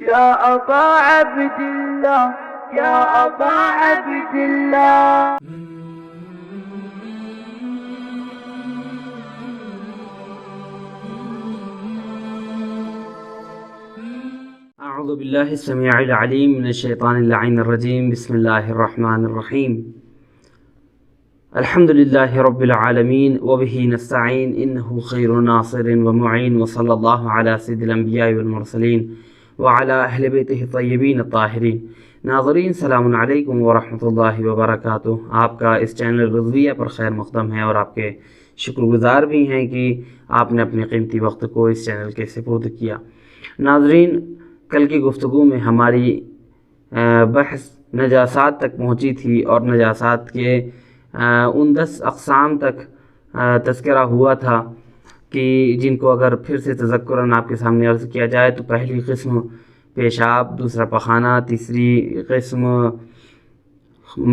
يا أبا عبد الله يا أبا عبد الله. أعوذ بالله السميع العليم من الشيطان اللعين الرجيم. بسم الله الرحمن الرحيم. الحمد لله رب العالمين وبه نستعين إنه خير ناصر ومعين وصلى الله على سيد الأنبياء والمرسلين وعلى أهل بيته الطيبين الطاهرين. ناظرین السلام علیکم ورحمۃ اللہ وبرکاتہ. آپ کا اس چینل رضویہ پر خیر مقدم ہے اور آپ کے شکر گزار بھی ہیں کہ آپ نے اپنے قیمتی وقت کو اس چینل کے سپرد کیا. ناظرین، کل کی گفتگو میں ہماری بحث نجاسات تک پہنچی تھی اور نجاسات کے ان 10 اقسام تک تذکرہ ہوا تھا کہ جن کو اگر پھر سے تذکراً آپ کے سامنے عرض کیا جائے تو پہلی قسم پیشاب، دوسرا پخانہ، تیسری قسم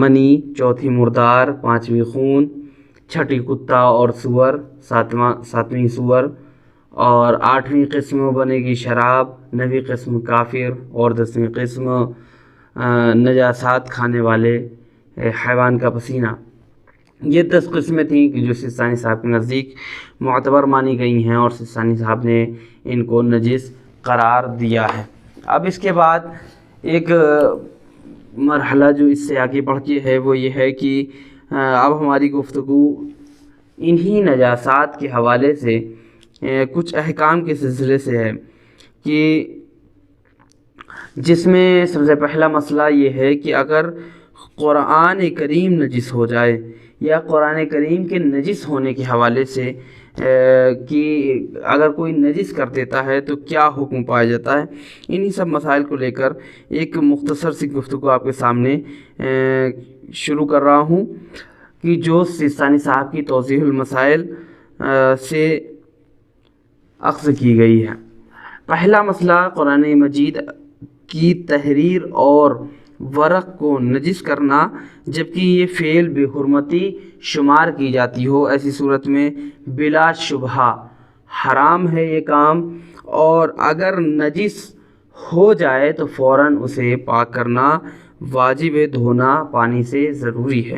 منی، چوتھی مردار، پانچویں خون، چھٹی کتا اور سور، ساتویں سور، اور 8ویں قسم بنے گی شراب، 9ویں قسم کافر اور 10ویں قسم نجاسات کھانے والے حیوان کا پسینہ. یہ 10 قسمیں تھیں کہ جو سستانی صاحب کے نزدیک معتبر مانی گئی ہیں اور سستانی صاحب نے ان کو نجس قرار دیا ہے. اب اس کے بعد ایک مرحلہ جو اس سے آگے بڑھ کے ہے وہ یہ ہے کہ اب ہماری گفتگو انہی نجاسات کے حوالے سے کچھ احکام کے سلسلے سے ہے کہ جس میں سب سے پہلا مسئلہ یہ ہے کہ اگر قرآن کریم نجس ہو جائے یا قرآن کریم کے نجس ہونے کے حوالے سے کہ اگر کوئی نجس کر دیتا ہے تو کیا حکم پایا جاتا ہے. انہی سب مسائل کو لے کر ایک مختصر سی گفتگو آپ کے سامنے شروع کر رہا ہوں کہ جو سستانی صاحب کی توضیح المسائل سے اخذ کی گئی ہے. پہلا مسئلہ قرآن مجید کی تحریر اور ورق کو نجس کرنا جبکہ یہ فعل بے حرمتی شمار کی جاتی ہو، ایسی صورت میں بلا شبہ حرام ہے یہ کام، اور اگر نجس ہو جائے تو فوراً اسے پاک کرنا واجب ہے، دھونا پانی سے ضروری ہے.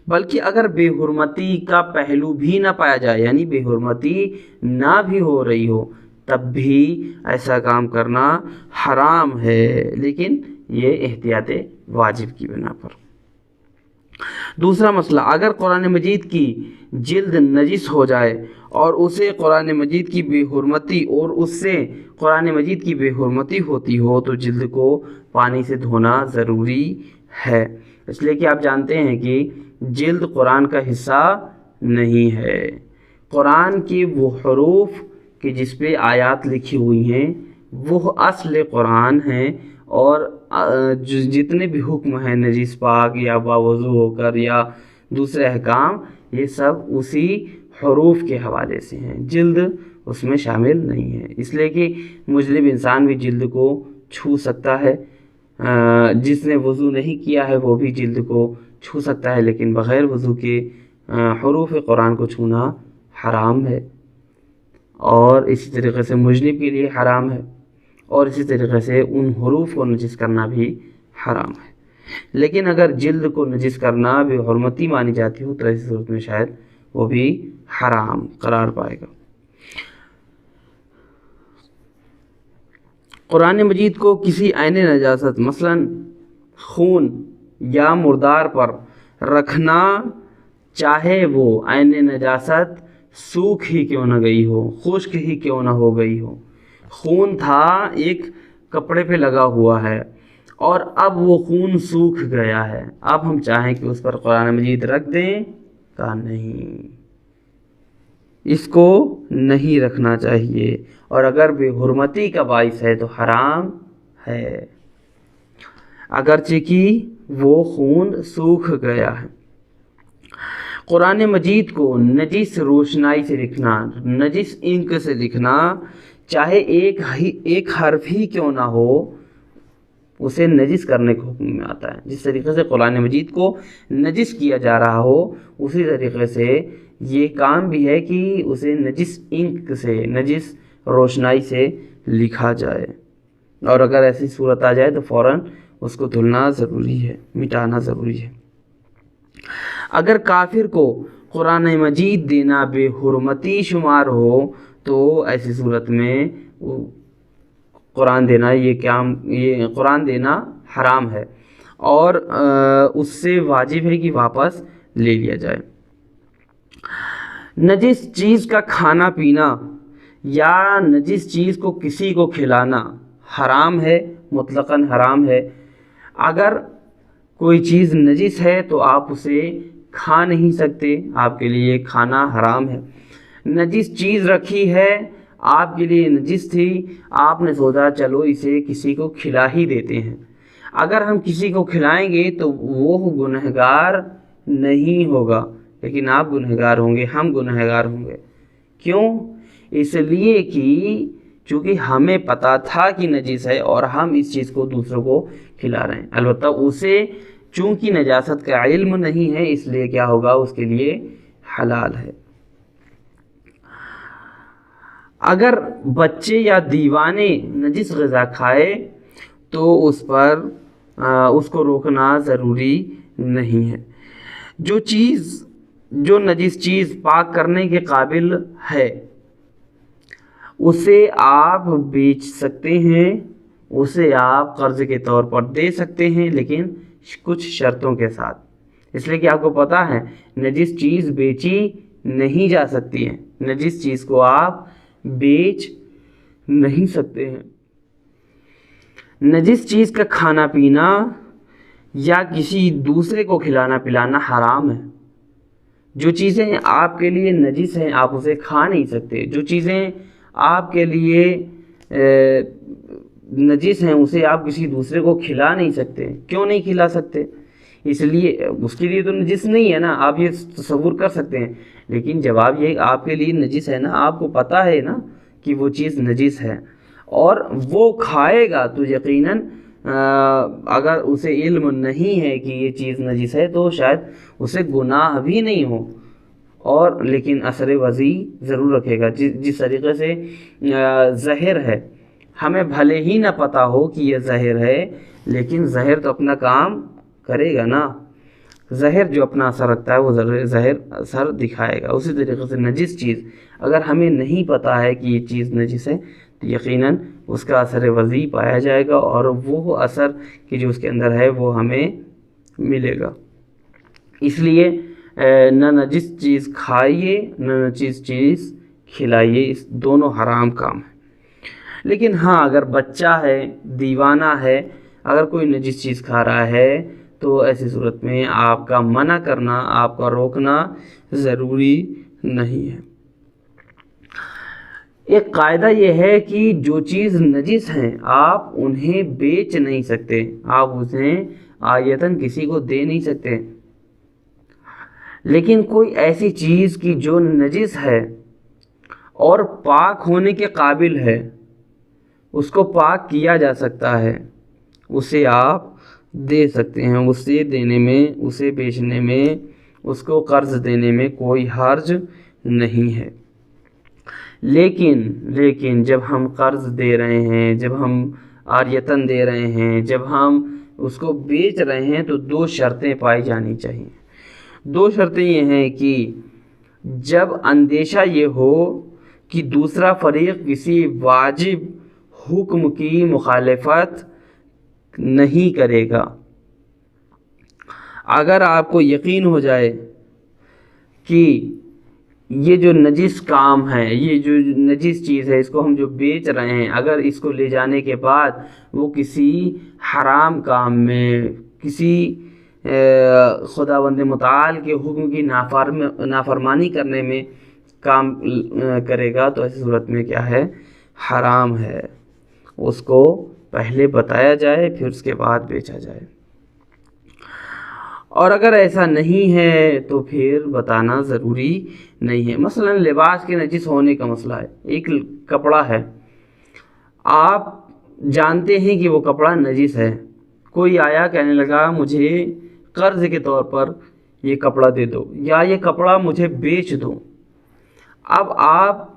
بلکہ اگر بے حرمتی کا پہلو بھی نہ پایا جائے، یعنی بے حرمتی نہ بھی ہو رہی ہو، تب بھی ایسا کام کرنا حرام ہے، لیکن یہ احتیاط واجب کی بنا پر. دوسرا مسئلہ، اگر قرآن مجید کی جلد نجس ہو جائے اور اسے قرآن مجید کی بے حرمتی اور اس سے قرآن مجید کی بے حرمتی ہوتی ہو تو جلد کو پانی سے دھونا ضروری ہے، اس لیے کہ آپ جانتے ہیں کہ جلد قرآن کا حصہ نہیں ہے. قرآن کے وہ حروف کہ جس پہ آیات لکھی ہوئی ہیں وہ اصل قرآن ہیں، اور جتنے بھی حکم ہیں نجس پاک یا باوضو ہو کر یا دوسرے احکام، یہ سب اسی حروف کے حوالے سے ہیں، جلد اس میں شامل نہیں ہے. اس لیے کہ مجرب انسان بھی جلد کو چھو سکتا ہے، جس نے وضو نہیں کیا ہے وہ بھی جلد کو چھو سکتا ہے، لیکن بغیر وضو کے حروف قرآن کو چھونا حرام ہے، اور اسی طریقے سے مجنب کے لیے حرام ہے، اور اسی طریقے سے ان حروف کو نجس کرنا بھی حرام ہے. لیکن اگر جلد کو نجس کرنا بے حرمتی مانی جاتی ہو تو ایسی صورت میں شاید وہ بھی حرام قرار پائے گا. قرآن مجید کو کسی عین نجاست مثلا خون یا مردار پر رکھنا، چاہے وہ عین نجاست سوکھ ہی کیوں نہ گئی ہو، خشک ہی کیوں نہ ہو گئی ہو. خون تھا، ایک کپڑے پہ لگا ہوا ہے اور اب وہ خون سوکھ گیا ہے، اب ہم چاہیں کہ اس پر قرآن مجید رکھ دیں، کہا نہیں، اس کو نہیں رکھنا چاہیے، اور اگر بے حرمتی کا باعث ہے تو حرام ہے، اگرچہ کہ وہ خون سوکھ گیا ہے. قرآن مجید کو نجس روشنائی سے لکھنا، نجس انک سے لکھنا، چاہے ایک حرف ہی کیوں نہ ہو، اسے نجس کرنے کے حکم میں آتا ہے. جس طریقے سے قرآن مجید کو نجس کیا جا رہا ہو، اسی طریقے سے یہ کام بھی ہے کہ اسے نجس انک سے، نجس روشنائی سے لکھا جائے. اور اگر ایسی صورت آ جائے تو فوراً اس کو دھلنا ضروری ہے، مٹانا ضروری ہے۔ اگر کافر کو قرآن مجید دینا بے حرمتی شمار ہو تو ایسی صورت میں قرآن دینا حرام ہے اور اس سے واجب ہے کہ واپس لے لیا جائے۔ نجس چیز کا کھانا پینا یا نجس چیز کو کسی کو کھلانا حرام ہے، مطلقاً حرام ہے۔ اگر کوئی چیز نجس ہے تو آپ اسے کھا نہیں سکتے، آپ کے لیے کھانا حرام ہے۔ نجس چیز رکھی ہے، آپ کے لیے نجس تھی، آپ نے سوچا چلو اسے کسی کو کھلا ہی دیتے ہیں۔ اگر ہم کسی کو کھلائیں گے تو وہ گنہگار نہیں ہوگا، لیکن آپ گنہگار ہوں گے، ہم گنہگار ہوں گے۔ کیوں؟ اس لیے کہ چونکہ ہمیں پتا تھا کہ نجس ہے اور ہم اس چیز کو دوسروں کو کھلا رہے ہیں، البتہ اسے چونکہ نجاست کا علم نہیں ہے اس لیے کیا ہوگا، اس کے لیے حلال ہے۔ اگر بچے یا دیوانے نجس غذا کھائے تو اس کو روکنا ضروری نہیں ہے۔ جو نجس چیز پاک کرنے کے قابل ہے اسے آپ بیچ سکتے ہیں، اسے آپ قرض کے طور پر دے سکتے ہیں، لیکن کچھ شرطوں کے ساتھ۔ اس لیے کہ آپ کو پتہ ہے نجس چیز بیچی نہیں جا سکتی ہے، نجس چیز کو آپ بیچ نہیں سکتے ہیں۔ نجس چیز کا کھانا پینا یا کسی دوسرے کو کھلانا پلانا حرام ہے۔ جو چیزیں آپ کے لیے نجس ہیں آپ اسے کھا نہیں سکتے، جو چیزیں آپ کے لیے نجس ہیں اسے آپ کسی دوسرے کو کھلا نہیں سکتے۔ کیوں نہیں کھلا سکتے؟ اس لیے اس کے لیے تو نجس نہیں ہے نا، آپ یہ تصور کر سکتے ہیں، لیکن جواب یہ آپ کے لیے نجس ہے نا، آپ کو پتہ ہے نا کہ وہ چیز نجس ہے اور وہ کھائے گا تو یقیناً اگر اسے علم نہیں ہے کہ یہ چیز نجس ہے تو شاید اسے گناہ بھی نہیں ہو، اور لیکن اثر وضعی ضرور رکھے گا۔ جس طریقے سے زہر ہے، ہمیں بھلے ہی نہ پتہ ہو کہ یہ زہر ہے لیکن زہر تو اپنا کام کرے گا نا، زہر جو اپنا اثر رکھتا ہے وہ زہر اثر دکھائے گا۔ اسی طریقے سے نجس چیز اگر ہمیں نہیں پتہ ہے کہ یہ چیز نجس ہے تو یقیناً اس کا اثر وضعی پایا جائے گا اور وہ اثر کہ جو اس کے اندر ہے وہ ہمیں ملے گا۔ اس لیے نہ نجس چیز کھائیے نہ نجس چیز کھلائیے، اس دونوں حرام کام ہیں۔ لیکن ہاں اگر بچہ ہے، دیوانہ ہے، اگر کوئی نجس چیز کھا رہا ہے تو ایسی صورت میں آپ کا منع کرنا، آپ کا روکنا ضروری نہیں ہے۔ ایک قاعدہ یہ ہے کہ جو چیز نجس ہیں آپ انہیں بیچ نہیں سکتے، آپ انہیں عایتاً کسی کو دے نہیں سکتے، لیکن کوئی ایسی چیز کی جو نجس ہے اور پاک ہونے کے قابل ہے، اس کو پاک کیا جا سکتا ہے، اسے آپ دے سکتے ہیں۔ اسے دینے میں، اسے بیچنے میں، اس کو قرض دینے میں کوئی حرج نہیں ہے۔ لیکن جب ہم قرض دے رہے ہیں، جب ہم عاریتاً دے رہے ہیں، جب ہم اس کو بیچ رہے ہیں تو دو شرطیں پائی جانی چاہیے۔ دو شرطیں یہ ہیں کہ جب اندیشہ یہ ہو کہ دوسرا فریق کسی واجب حکم کی مخالفت نہیں کرے گا۔ اگر آپ کو یقین ہو جائے کہ یہ جو نجس کام ہے، یہ جو نجس چیز ہے، اس کو ہم جو بیچ رہے ہیں، اگر اس کو لے جانے کے بعد وہ کسی حرام کام میں، کسی خداوند متعال کے حکم کی نافرمانی کرنے میں کام کرے گا تو ایسی صورت میں کیا ہے؟ حرام ہے۔ اس کو پہلے بتایا جائے پھر اس کے بعد بیچا جائے، اور اگر ایسا نہیں ہے تو پھر بتانا ضروری نہیں ہے۔ مثلا لباس کے نجس ہونے کا مسئلہ ہے، ایک کپڑا ہے، آپ جانتے ہیں کہ وہ کپڑا نجس ہے، کوئی آیا کہنے لگا مجھے قرض کے طور پر یہ کپڑا دے دو یا یہ کپڑا مجھے بیچ دو۔ اب آپ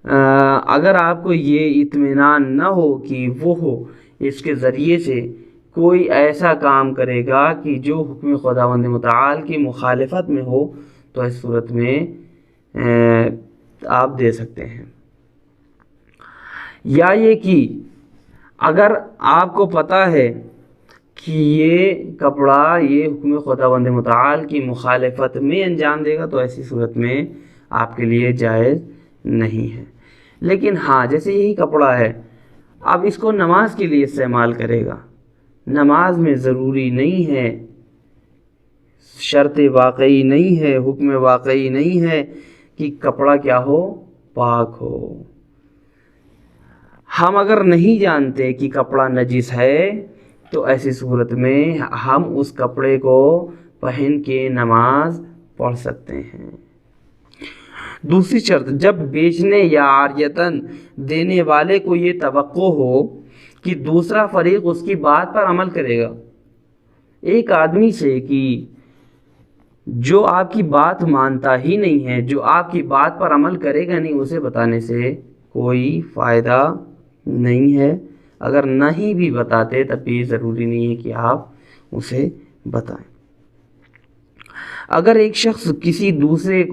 اگر آپ کو یہ اطمینان نہ ہو کہ وہ اس کے ذریعے سے کوئی ایسا کام کرے گا کہ جو حکم خداوند متعال کی مخالفت میں ہو، تو اس صورت میں آپ دے سکتے ہیں۔ یا یہ کہ اگر آپ کو پتہ ہے کہ یہ کپڑا یہ حکم خداوند متعال کی مخالفت میں انجام دے گا، تو ایسی صورت میں آپ کے لیے جائز نہیں ہے۔ لیکن ہاں، جیسے یہی کپڑا ہے، اب اس کو نماز کے لیے استعمال کرے گا، نماز میں ضروری نہیں ہے، شرط واقعی نہیں ہے، حکم واقعی نہیں ہے کہ کپڑا کیا ہو، پاک ہو۔ ہم اگر نہیں جانتے کہ کپڑا نجس ہے تو ایسی صورت میں ہم اس کپڑے کو پہن کے نماز پڑھ سکتے ہیں۔ دوسری شرط، جب بیچنے یا عاریتاً دینے والے کو یہ توقع ہو کہ دوسرا فریق اس کی بات پر عمل کرے گا۔ ایک آدمی سے کہ جو آپ کی بات مانتا ہی نہیں ہے، جو آپ کی بات پر عمل کرے گا نہیں، اسے بتانے سے کوئی فائدہ نہیں ہے۔ اگر نہیں بھی بتاتے تب بھی ضروری نہیں ہے کہ آپ اسے بتائیں۔ اگر ایک شخص کسی دوسرے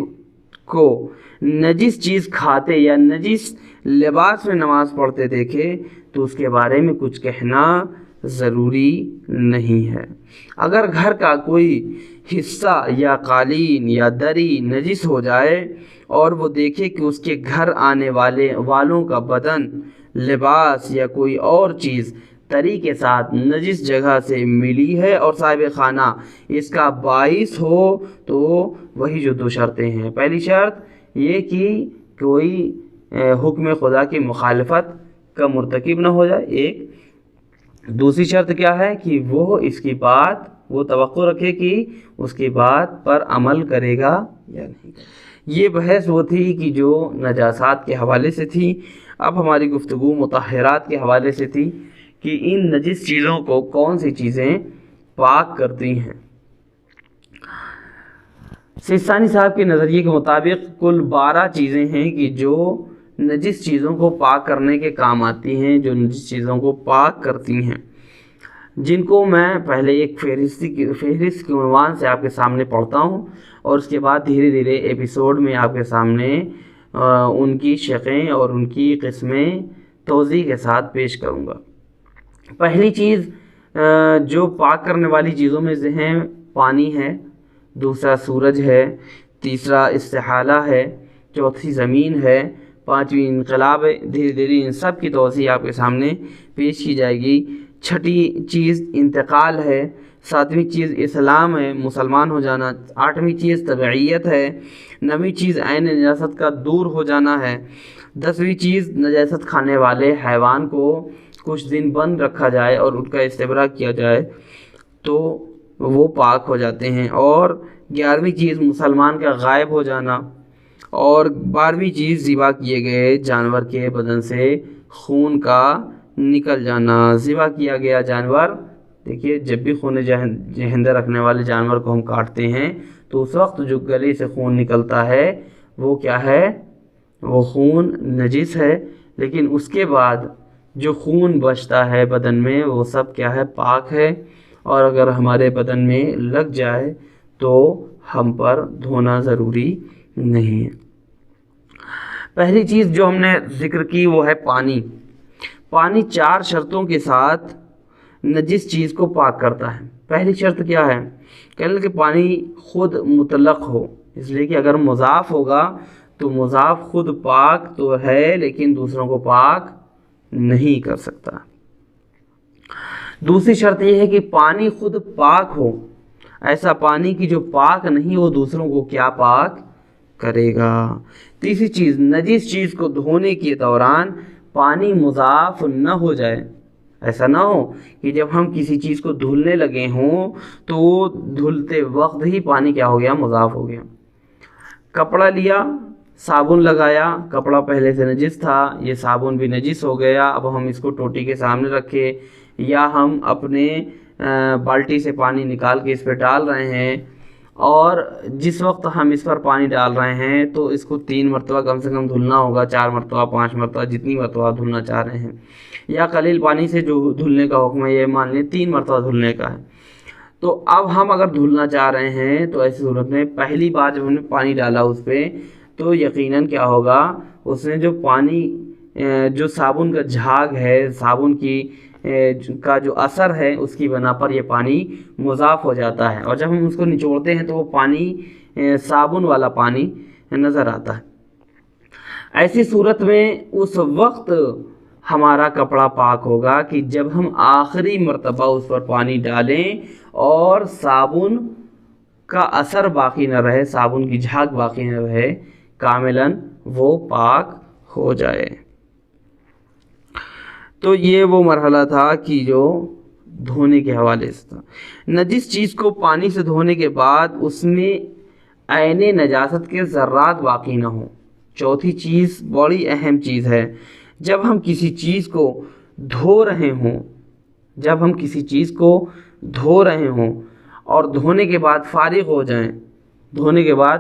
کو نجس چیز کھاتے یا نجس لباس میں نماز پڑھتے دیکھے تو اس کے بارے میں کچھ کہنا ضروری نہیں ہے۔ اگر گھر کا کوئی حصہ یا قالین یا دری نجس ہو جائے اور وہ دیکھے کہ اس کے گھر آنے والوں کا بدن، لباس یا کوئی اور چیز طری کے ساتھ نجس جگہ سے ملی ہے اور صاحب خانہ اس کا باعث ہو، تو وہی جو دو شرطیں ہیں۔ پہلی شرط یہ کہ کوئی حکم خدا کی مخالفت کا مرتکب نہ ہو جائے، ایک۔ دوسری شرط کیا ہے کہ وہ اس کی بات، وہ توقع رکھے کہ اس کی بات پر عمل کرے گا یا نہیں۔ یہ بحث وہ تھی کہ جو نجاسات کے حوالے سے تھی۔ اب ہماری گفتگو مطہرات کے حوالے سے تھی کہ ان نجس چیزوں کو کون سی چیزیں پاک کرتی ہیں۔ سیستانی صاحب کے نظریے کے مطابق کل 12 چیزیں ہیں کہ جو نجس چیزوں کو پاک کرنے کے کام آتی ہیں، جو نجس چیزوں کو پاک کرتی ہیں، جن کو میں پہلے ایک فہرست کے عنوان سے آپ کے سامنے پڑھتا ہوں اور اس کے بعد دھیرے دھیرے ایپیسوڈ میں آپ کے سامنے ان کی شقیں اور ان کی قسمیں توضیح کے ساتھ پیش کروں گا۔ پہلی چیز جو پاک کرنے والی چیزوں میں سے ہیں، پانی ہے، دوسرا سورج ہے، تیسرا استحالہ ہے، چوتھی زمین ہے، پانچویں انقلاب ہے۔ دھیرے دھیرے ان سب کی توضیح آپ کے سامنے پیش کی جائے گی۔ چھٹی چیز انتقال ہے، ساتویں چیز اسلام ہے، مسلمان ہو جانا، آٹھویں چیز تبعیت ہے، نویں چیز عین نجاست کا دور ہو جانا ہے، 10ویں چیز نجاست کھانے والے حیوان کو کچھ دن بند رکھا جائے اور ان کا استبراء کیا جائے تو وہ پاک ہو جاتے ہیں، اور 11ویں چیز مسلمان کا غائب ہو جانا، اور 12ویں چیز ذبح کیے گئے جانور کے بدن سے خون کا نکل جانا۔ ذبح کیا گیا جانور، دیکھیے جب بھی خون جہندہ رکھنے والے جانور کو ہم کاٹتے ہیں تو اس وقت جو گلے سے خون نکلتا ہے وہ کیا ہے، وہ خون نجس ہے، لیکن اس کے بعد جو خون بچتا ہے بدن میں وہ سب کیا ہے، پاک ہے، اور اگر ہمارے بدن میں لگ جائے تو ہم پر دھونا ضروری نہیں ہے۔ پہلی چیز جو ہم نے ذکر کی وہ ہے پانی۔ پانی 4 شرطوں کے ساتھ نجس چیز کو پاک کرتا ہے۔ پہلی شرط کیا ہے کہ پانی خود مطلق ہو، اس لیے کہ اگر مضاف ہوگا تو مضاف خود پاک تو ہے لیکن دوسروں کو پاک نہیں کر سکتا۔ دوسری شرط یہ ہے کہ پانی خود پاک ہو، ایسا پانی کی جو پاک نہیں وہ دوسروں کو کیا پاک کرے گا۔ تیسری چیز، نجس چیز کو دھونے کے دوران پانی مضاف نہ ہو جائے، ایسا نہ ہو کہ جب ہم کسی چیز کو دھلنے لگے ہوں تو وہ دھلتے وقت ہی پانی کیا ہو گیا، مضاف ہو گیا۔ کپڑا لیا، صابن لگایا، کپڑا پہلے سے نجس تھا، یہ صابن بھی نجس ہو گیا، اب ہم اس کو ٹوٹی کے سامنے رکھے یا ہم اپنے بالٹی سے پانی نکال کے اس پہ ڈال رہے ہیں اور جس وقت ہم اس پر پانی ڈال رہے ہیں تو اس کو 3 مرتبہ کم سے کم دھلنا ہوگا، 4 مرتبہ، 5 مرتبہ، جتنی مرتبہ دھلنا چاہ رہے ہیں، یا قلیل پانی سے جو دھلنے کا حکم ہے یہ مان لیں 3 مرتبہ دھلنے کا ہے۔ تو اب ہم اگر دھلنا چاہ رہے ہیں تو ایسی صورت میں پہلی بار جب ہم نے پانی ڈالا اس پہ تو یقیناً کیا ہوگا، اس نے جو پانی جو صابن کا جھاگ ہے، صابن کا جو اثر ہے اس کی بنا پر یہ پانی مضاف ہو جاتا ہے، اور جب ہم اس کو نچوڑتے ہیں تو وہ پانی صابن والا پانی نظر آتا ہے۔ ایسی صورت میں اس وقت ہمارا کپڑا پاک ہوگا کہ جب ہم آخری مرتبہ اس پر پانی ڈالیں اور صابن کا اثر باقی نہ رہے، صابن کی جھاگ باقی نہ رہے، کاملاً وہ پاک ہو جائے۔ تو یہ وہ مرحلہ تھا کہ جو دھونے کے حوالے سے تھا۔ نجس چیز کو پانی سے دھونے کے بعد اس میں عین نجاست کے ذرات باقی نہ ہوں۔ چوتھی چیز بڑی اہم چیز ہے، جب ہم کسی چیز کو دھو رہے ہوں اور دھونے کے بعد فارغ ہو جائیں، دھونے کے بعد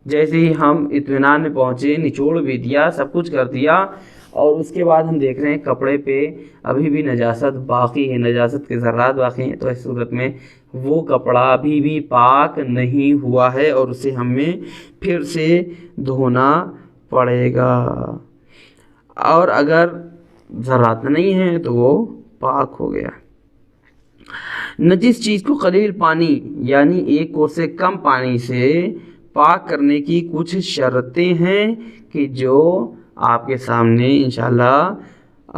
جیسے ہی ہم اطمینان میں پہنچے، نچوڑ بھی دیا، سب کچھ کر دیا، اور اس کے بعد ہم دیکھ رہے ہیں کپڑے پہ ابھی بھی نجاست باقی ہے، نجاست کے ذرات باقی ہیں، تو اس صورت میں وہ کپڑا ابھی بھی پاک نہیں ہوا ہے اور اسے ہمیں پھر سے دھونا پڑے گا، اور اگر ذرات نہیں ہیں تو وہ پاک ہو گیا۔ نجس چیز کو قلیل پانی یعنی 1 کوس سے کم پانی سے پاک کرنے کی کچھ شرطیں ہیں کہ جو آپ کے سامنے انشاءاللہ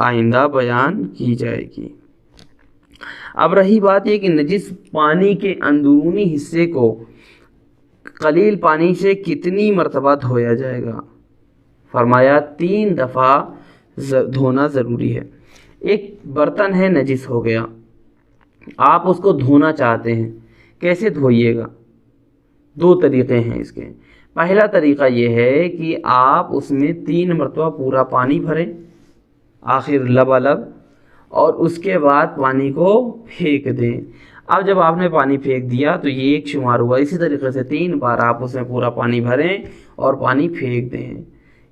آئندہ بیان کی جائے گی۔ اب رہی بات یہ کہ نجس پانی کے اندرونی حصے کو قلیل پانی سے کتنی مرتبہ دھویا جائے گا؟ فرمایا 3 دفعہ دھونا ضروری ہے۔ ایک برتن ہے نجس ہو گیا، آپ اس کو دھونا چاہتے ہیں، کیسے دھوئیے گا؟ 2 طریقے ہیں اس کے۔ پہلا طریقہ یہ ہے کہ آپ اس میں 3 مرتبہ پورا پانی بھریں آخر لبالب، اور اس کے بعد پانی کو پھینک دیں۔ اب جب آپ نے پانی پھینک دیا تو یہ ایک شمار ہوا، اسی طریقے سے 3 بار آپ اس میں پورا پانی بھریں اور پانی پھینک دیں،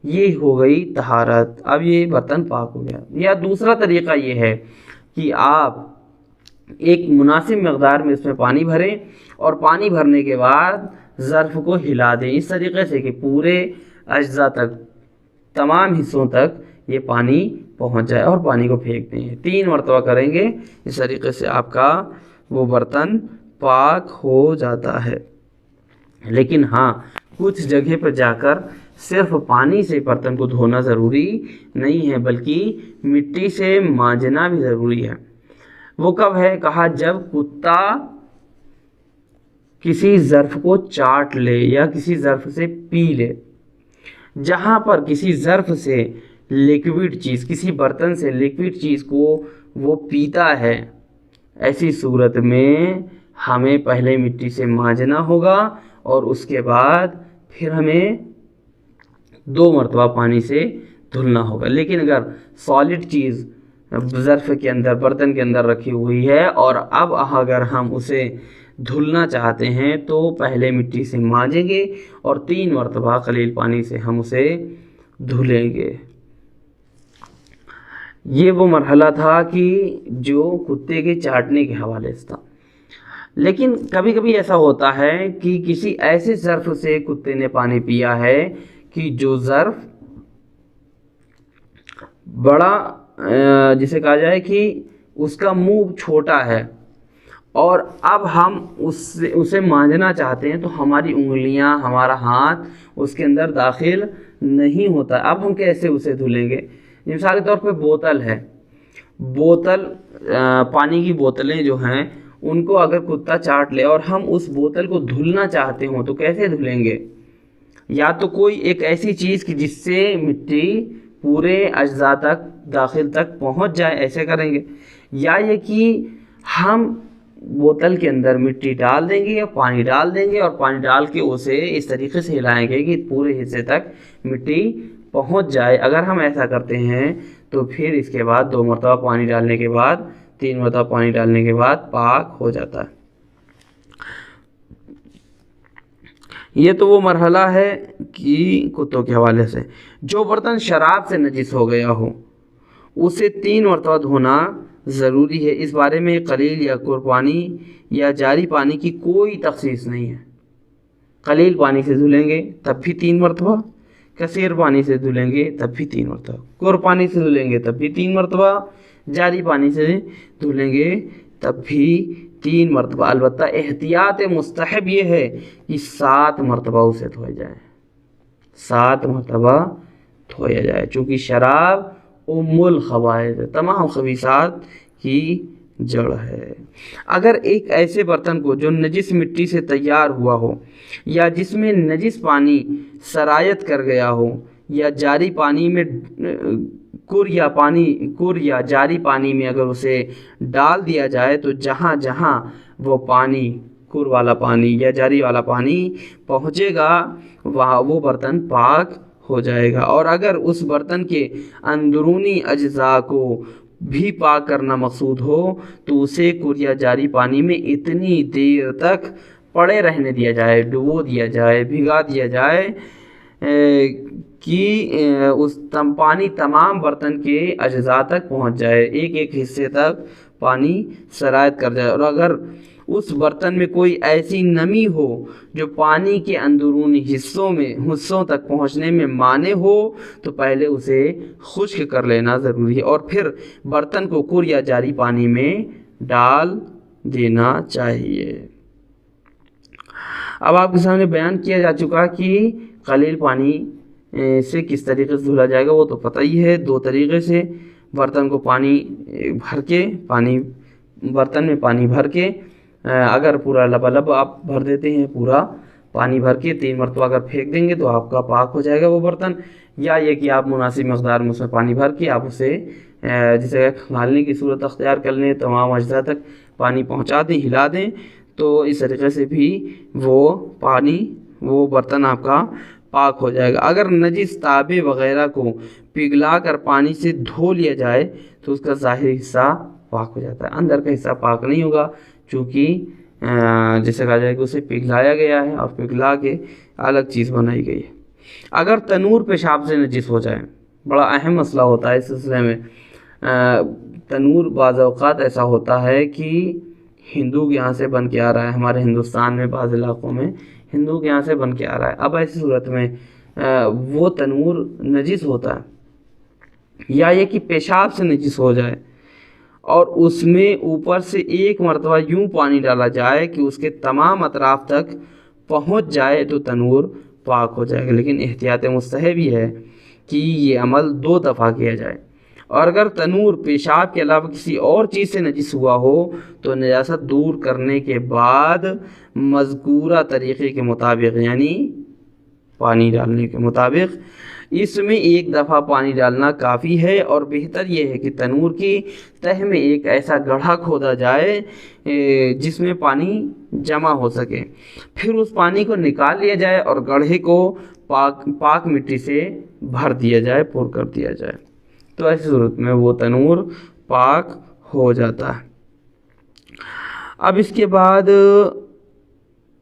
یہ ہو گئی طہارت، اب یہ برتن پاک ہو گیا۔ یا دوسرا طریقہ یہ ہے کہ آپ ایک مناسب مقدار میں اس میں پانی بھریں اور پانی بھرنے کے بعد ظرف کو ہلا دیں اس طریقے سے کہ پورے اجزاء تک، تمام حصوں تک یہ پانی پہنچ جائے، اور پانی کو پھینک دیں۔ 3 مرتبہ کریں گے، اس طریقے سے آپ کا وہ برتن پاک ہو جاتا ہے۔ لیکن ہاں، کچھ جگہ پر جا کر صرف پانی سے برتن کو دھونا ضروری نہیں ہے، بلکہ مٹی سے مانجنا بھی ضروری ہے۔ وہ کب ہے؟ کہا جب کتا کسی ظرف کو چاٹ لے یا کسی ظرف سے پی لے۔ جہاں پر کسی ظرف سے لیکوڈ چیز، کسی برتن سے لیکوڈ چیز کو وہ پیتا ہے، ایسی صورت میں ہمیں پہلے مٹی سے مانجنا ہوگا اور اس کے بعد پھر ہمیں 2 مرتبہ پانی سے دھلنا ہوگا۔ لیکن اگر سالڈ چیز ظرف کے اندر، برتن کے اندر رکھی ہوئی ہے اور اب اگر ہم اسے دھلنا چاہتے ہیں تو پہلے مٹی سے مانجیں گے اور 3 مرتبہ قلیل پانی سے ہم اسے دھلیں گے۔ یہ وہ مرحلہ تھا کہ جو کتے کے چاٹنے کے حوالے سے تھا۔ لیکن کبھی کبھی ایسا ہوتا ہے کہ کسی ایسے ظرف سے کتے نے پانی پیا ہے کہ جو ظرف بڑا، جسے کہا جائے کہ اس کا منہ چھوٹا ہے، اور اب ہم اسے مانجنا چاہتے ہیں تو ہماری انگلیاں، ہمارا ہاتھ اس کے اندر داخل نہیں ہوتا۔ اب ہم کیسے اسے دھلیں گے؟ مثال کے طور پہ بوتل ہے، پانی کی بوتلیں جو ہیں ان کو اگر کتا چاٹ لے اور ہم اس بوتل کو دھلنا چاہتے ہوں تو کیسے دھلیں گے؟ یا تو کوئی ایک ایسی چیز کہ جس سے مٹی پورے اجزاء تک، داخل تک پہنچ جائے، ایسے کریں گے، یا یہ کہ ہم بوتل کے اندر مٹی ڈال دیں گے اور پانی ڈال دیں گے اور پانی ڈال کے اسے اس طریقے سے ہلائیں گے کہ پورے حصے تک مٹی پہنچ جائے۔ اگر ہم ایسا کرتے ہیں تو پھر اس کے بعد 2 مرتبہ پانی ڈالنے کے بعد، 3 مرتبہ پانی ڈالنے کے بعد پاک ہو جاتا ہے۔ یہ تو وہ مرحلہ ہے کہ کتوں کے حوالے سے جو برتن شراب سے نجس ہو گیا ہو اسے 3 مرتبہ دھونا ضروری ہے۔ اس بارے میں قلیل یا کور پانی یا جاری پانی کی کوئی تخصیص نہیں ہے۔ قلیل پانی سے دھلیں گے تب بھی 3 مرتبہ، کثیر پانی سے دھلیں گے تب بھی 3 مرتبہ، کور پانی سے دھلیں گے تب بھی 3 مرتبہ، جاری پانی سے دھلیں گے تب بھی 3 مرتبہ۔ البتہ احتیاط مستحب یہ ہے کہ 7 مرتبہ اسے دھویا جائے، 7 مرتبہ دھویا جائے، چونکہ شراب ام الخبائث ہے، تمام خبیثات کی جڑ ہے۔ اگر ایک ایسے برتن کو جو نجس مٹی سے تیار ہوا ہو یا جس میں نجس پانی سرایت کر گیا ہو یا جاری پانی میں کور یا جاری پانی میں اگر اسے ڈال دیا جائے تو جہاں جہاں وہ پانی، کور والا پانی یا جاری والا پانی پہنچے گا وہاں وہ برتن پاک ہو جائے گا۔ اور اگر اس برتن کے اندرونی اجزاء کو بھی پاک کرنا مقصود ہو تو اسے کور یا جاری پانی میں اتنی دیر تک پڑے رہنے دیا جائے، ڈبو دیا جائے، بھگا دیا جائے کہ اس پانی تمام برتن کے اجزاء تک پہنچ جائے، ایک ایک حصے تک پانی سرایت کر جائے۔ اور اگر اس برتن میں کوئی ایسی نمی ہو جو پانی کے اندرونی حصوں تک پہنچنے میں مانع ہو تو پہلے اسے خشک کر لینا ضروری ہے اور پھر برتن کو کور یا جاری پانی میں ڈال دینا چاہیے۔ اب آپ کے سامنے بیان کیا جا چکا کہ قلیل پانی سے کس طریقے سے دھلا جائے گا، وہ تو پتہ ہی ہے، 2 طریقے سے۔ برتن کو برتن میں پانی بھر کے اگر پورا لبالب آپ بھر دیتے ہیں، پورا پانی بھر کے 3 مرتبہ اگر پھینک دیں گے تو آپ کا پاک ہو جائے گا وہ برتن، یا یہ کہ آپ مناسب مقدار میں اس میں پانی بھر کے آپ اسے جسے کھنگالنے کی صورت اختیار کر لیں، تمام اجزاء تک پانی پہنچا دیں، ہلا دیں، تو اس طریقے سے بھی وہ برتن آپ کا پاک ہو جائے گا۔ اگر نجس تابے وغیرہ کو پگھلا کر پانی سے دھو لیا جائے تو اس کا ظاہری حصہ پاک ہو جاتا ہے، اندر کا حصہ پاک نہیں ہوگا، چونکہ جیسے کہا جائے کہ اسے پگھلایا گیا ہے اور پگھلا کے الگ چیز بنائی گئی ہے۔ اگر تنور پیشاب سے نجس ہو جائے، بڑا اہم مسئلہ ہوتا ہے اس سلسلے میں۔ تنور بعض اوقات ایسا ہوتا ہے کہ ہندو کے یہاں سے بن کے آ رہا ہے، ہمارے ہندوستان میں بعض علاقوں میں ہندو کے یہاں سے بن کے آ رہا ہے۔ اب ایسی صورت میں وہ تنور نجس ہوتا ہے، یا یہ کہ پیشاب سے نجس ہو جائے اور اس میں اوپر سے 1 مرتبہ یوں پانی ڈالا جائے کہ اس کے تمام اطراف تک پہنچ جائے تو تنور پاک ہو جائے گا، لیکن احتیاط مستحب یہ ہے کہ یہ عمل 2 دفعہ کیا جائے۔ اور اگر تنور پیشاب کے علاوہ کسی اور چیز سے نجس ہوا ہو تو نجاست دور کرنے کے بعد مذکورہ طریقے کے مطابق، یعنی پانی ڈالنے کے مطابق، اس میں 1 دفعہ پانی ڈالنا کافی ہے، اور بہتر یہ ہے کہ تنور کی تہ میں ایک ایسا گڑھا کھودا جائے جس میں پانی جمع ہو سکے، پھر اس پانی کو نکال لیا جائے اور گڑھے کو پاک مٹی سے بھر دیا جائے، پر کر دیا جائے، تو ایسی صورت میں وہ تنور پاک ہو جاتا ہے۔ اب اس کے بعد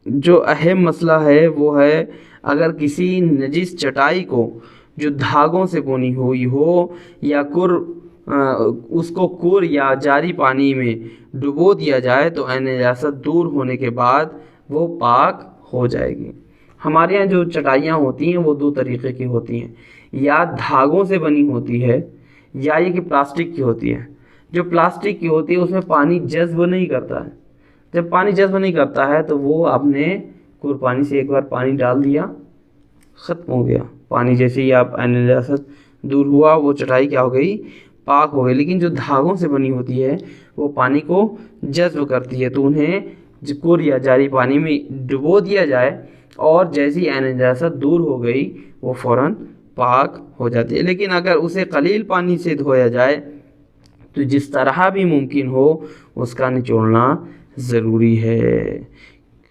جو اہم مسئلہ ہے وہ ہے اگر کسی نجس چٹائی کو جو دھاگوں سے بنی ہوئی ہو یا اس کو کور یا جاری پانی میں ڈبو دیا جائے تو نجاست دور ہونے کے بعد وہ پاک ہو جائے گی۔ ہمارے یہاں جو چٹائیاں ہوتی ہیں وہ 2 طریقے کی ہوتی ہیں، یا دھاگوں سے بنی ہوتی ہے یا یہ کہ پلاسٹک کی ہوتی ہے۔ جو پلاسٹک کی ہوتی ہے اس میں پانی جذب نہیں کرتا ہے، جب پانی جذب نہیں کرتا ہے تو وہ آپ نے کور پانی سے ایک بار پانی ڈال دیا، ختم ہو گیا پانی، جیسے ہی آپ نجاست دور ہوا وہ چٹائی کیا ہو گئی، پاک ہو گئی۔ لیکن جو دھاگوں سے بنی ہوتی ہے وہ پانی کو جذب کرتی ہے، تو انہیں کور یا جاری پانی میں ڈبو دیا جائے اور جیسی نجاست دور ہو گئی وہ فوراً پاک ہو جاتی ہے۔ لیکن اگر اسے قلیل پانی سے دھویا جائے تو جس طرح بھی ممکن ہو اس کا نچوڑنا ضروری ہے،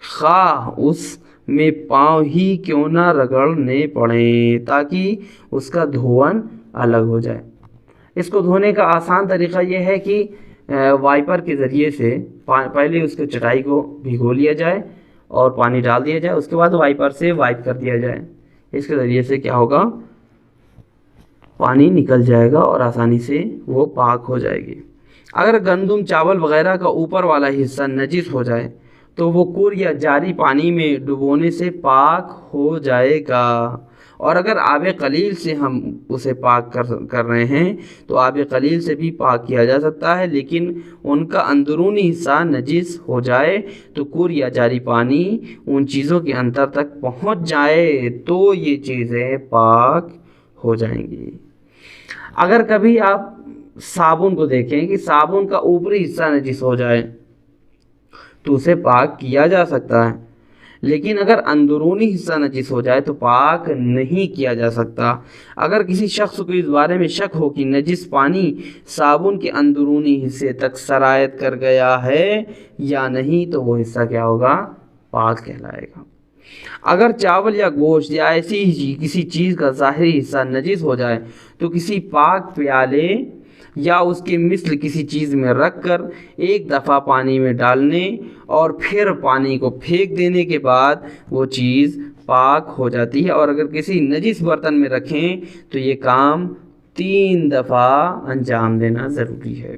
خواہ اس میں پاؤں ہی کیوں نہ رگڑنے پڑیں، تاکہ اس کا دھون الگ ہو جائے۔ اس کو دھونے کا آسان طریقہ یہ ہے کہ وائپر کے ذریعے سے پہلے اس کو چٹائی کو بھگو لیا جائے اور پانی ڈال دیا جائے، اس کے بعد وائپر سے وائپ کر دیا جائے، اس کے ذریعے سے کیا ہوگا، پانی نکل جائے گا اور آسانی سے وہ پاک ہو جائے گی۔ اگر گندم، چاول وغیرہ کا اوپر والا حصہ نجس ہو جائے تو وہ کور یا جاری پانی میں ڈبونے سے پاک ہو جائے گا، اور اگر آب قلیل سے ہم اسے پاک کر رہے ہیں تو آب قلیل سے بھی پاک کیا جا سکتا ہے، لیکن ان کا اندرونی حصہ نجس ہو جائے تو کور یا جاری پانی ان چیزوں کے اندر تک پہنچ جائے تو یہ چیزیں پاک ہو جائیں گی۔ اگر کبھی آپ صابن کو دیکھیں کہ صابن کا اوپری حصہ نجس ہو جائے تو اسے پاک کیا جا سکتا ہے، لیکن اگر اندرونی حصہ نجس ہو جائے تو پاک نہیں کیا جا سکتا۔ اگر کسی شخص کو اس بارے میں شک ہو کہ نجس پانی صابن کے اندرونی حصے تک سرایت کر گیا ہے یا نہیں تو وہ حصہ کیا ہوگا، پاک کہلائے گا۔ اگر چاول یا گوشت یا ایسی ہی کسی چیز کا ظاہری حصہ نجس ہو جائے تو کسی پاک پیالے یا اس کے مثل کسی چیز میں رکھ کر ایک دفعہ پانی میں ڈالنے اور پھر پانی کو پھینک دینے کے بعد وہ چیز پاک ہو جاتی ہے، اور اگر کسی نجس برتن میں رکھیں تو یہ کام 3 دفعہ انجام دینا ضروری ہے،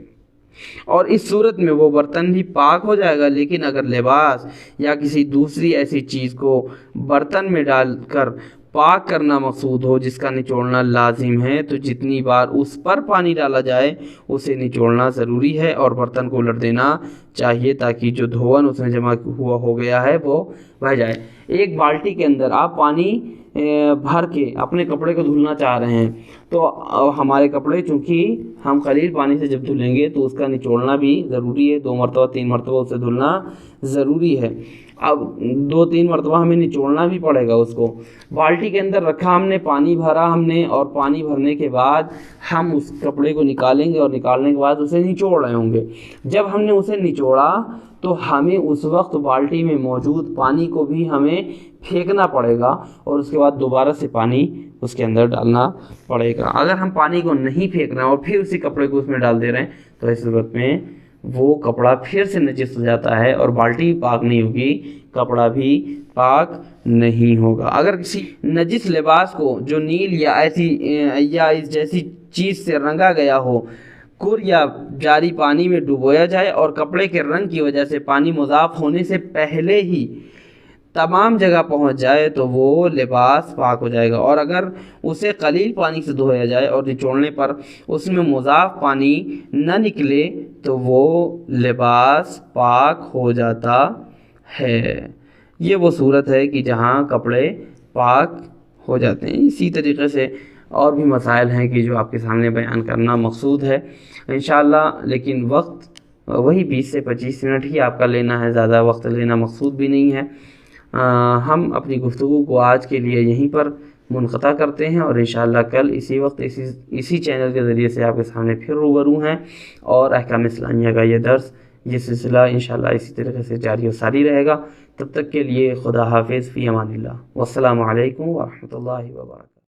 اور اس صورت میں وہ برتن بھی پاک ہو جائے گا۔ لیکن اگر لباس یا کسی دوسری ایسی چیز کو برتن میں ڈال کر پاک کرنا مقصود ہو جس کا نچوڑنا لازم ہے تو جتنی بار اس پر پانی ڈالا جائے اسے نچوڑنا ضروری ہے اور برتن کو الٹ دینا چاہیے تاکہ جو دھون اس میں جمع ہوا ہو گیا ہے وہ بہہ جائے۔ ایک بالٹی کے اندر آپ پانی بھر کے اپنے کپڑے کو دھلنا چاہ رہے ہیں تو ہمارے کپڑے چونکہ ہم قلیل پانی سے جب دھلیں گے تو اس کا نچوڑنا بھی ضروری ہے، 2 مرتبہ 3 مرتبہ اسے دھلنا ضروری ہے۔ اب 2-3 مرتبہ ہمیں نچوڑنا بھی پڑے گا اس کو۔ بالٹی کے اندر رکھا ہم نے، پانی بھرا ہم نے، اور پانی بھرنے کے بعد ہم اس کپڑے کو نکالیں گے اور نکالنے کے بعد اسے نچوڑ رہے ہوں گے۔ جب ہم نے اسے نچوڑا تو ہمیں اس وقت بالٹی میں موجود پانی کو بھی ہمیں پھینکنا پڑے گا اور اس کے بعد دوبارہ سے پانی اس کے اندر ڈالنا پڑے گا۔ اگر ہم پانی کو نہیں پھینک رہے ہیں اور پھر اسی کپڑے کو اس میں ڈال دے رہے ہیں تو اس صورت میں وہ کپڑا پھر سے نجس ہو جاتا ہے اور بالٹی پاک نہیں ہوگی، کپڑا بھی پاک نہیں ہوگا۔ اگر کسی نجس لباس کو جو نیل یا اس جیسی چیز سے رنگا گیا ہو کور یا جاری پانی میں ڈبویا جائے اور کپڑے کے رنگ کی وجہ سے پانی مضاف ہونے سے پہلے ہی تمام جگہ پہنچ جائے تو وہ لباس پاک ہو جائے گا، اور اگر اسے قلیل پانی سے دھویا جائے اور نچوڑنے پر اس میں مضاف پانی نہ نکلے تو وہ لباس پاک ہو جاتا ہے۔ یہ وہ صورت ہے کہ جہاں کپڑے پاک ہو جاتے ہیں۔ اسی طریقے سے اور بھی مسائل ہیں کہ جو آپ کے سامنے بیان کرنا مقصود ہے انشاءاللہ، لیکن وقت وہی 20 سے 25 منٹ ہی آپ کا لینا ہے، زیادہ وقت لینا مقصود بھی نہیں ہے۔ ہم اپنی گفتگو کو آج کے لیے یہیں پر منقطع کرتے ہیں اور انشاءاللہ کل اسی وقت اسی چینل کے ذریعے سے آپ کے سامنے پھر روبرو ہیں، اور احکام اسلامیہ کا یہ درس، یہ سلسلہ انشاءاللہ اسی طریقے سے جاری و ساری رہے گا۔ تب تک کے لیے خدا حافظ، فی امان اللہ، والسلام علیکم ورحمۃ اللہ وبرکاتہ۔